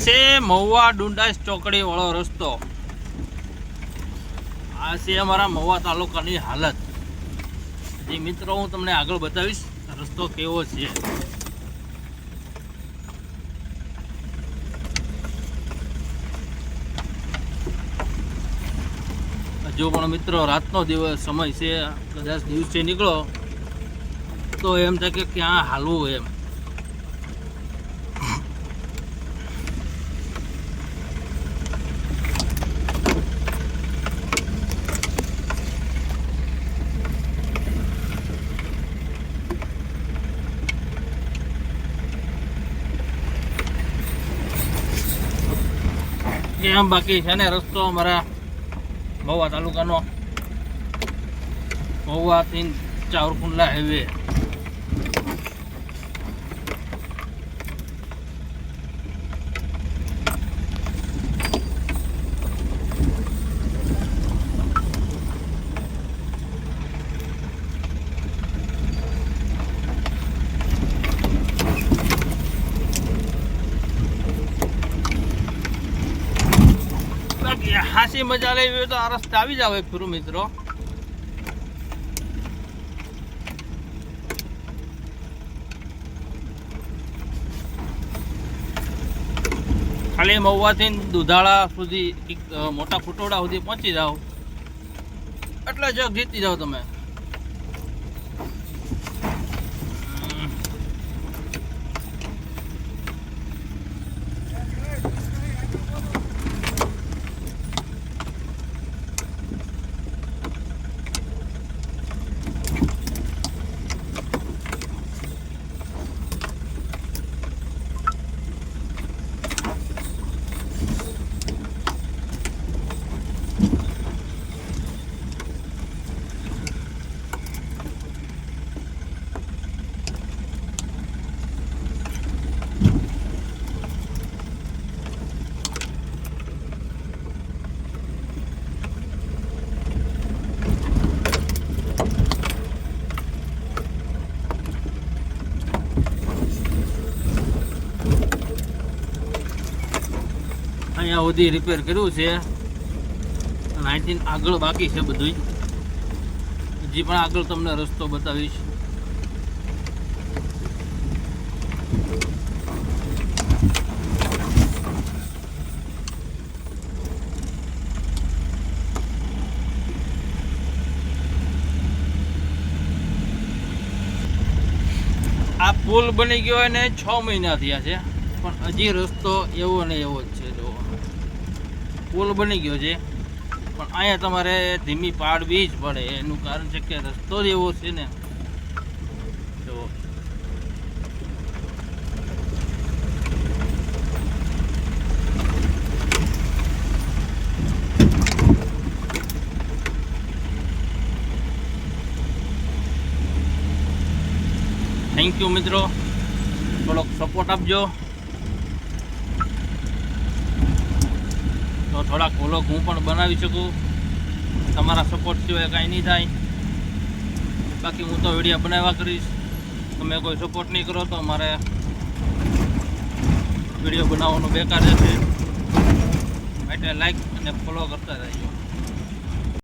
છે મહુવા ડુંડાસ ચોકડી વાળો રસ્તો. આ છે અમારા મહુવા તાલુકાની હાલત. જે મિત્રો હું તમને આગળ બતાવીશ રસ્તો કેવો છે. જો પણ મિત્રો રાતનો દિવસ સમય છે, કદાચ દિવસે નીકળો તો એમ થાય કે ક્યાં હાલવું એમ. એમ બાકી છે ને રસ્તો અમારા મહુવા તાલુકાનો મહુવાથી ચાવરકુંડલા હાઈવે. હાસી મજા લેવી હોય તો આ રસ્તે આવી જાવ એક ફરું મિત્રો. ખાલી મહુવાથી દુધાળા સુધી મોટા ફુટોડા સુધી પહોંચી જાઓ એટલે જગ જીતી જાઓ તમે. અહીંયા સુધી રિપેર કર્યું છે અને અહીંથી આગળ બાકી છે બધું. હજી પણ આગળ તમને રસ્તો બતાવીશ. આ પુલ બની ગયો એને 6 મહિના થયા છે પણ હજી રસ્તો એવો ને એવો જ છે. જો પુલ બની ગયો છે પણ અહીંયા તમારે ધીમી પાડવી જ પડે. એનું કારણ છે કે રસ્તો જ એવો છે ને. જો થેન્ક યુ મિત્રો, થોડોક સપોર્ટ આપજો તો થોડાક વ્લોગ હું પણ બનાવી શકું. તમારા સપોર્ટ સિવાય કાંઈ નહીં થાય. બાકી હું તો વિડીયો બનાવ્યા કરીશ. તમે કોઈ સપોર્ટ નહીં કરો તો મારે વિડીયો બનાવવાનું બેકાર રહેશે. એટલે લાઈક અને ફોલો કરતા રહેજો.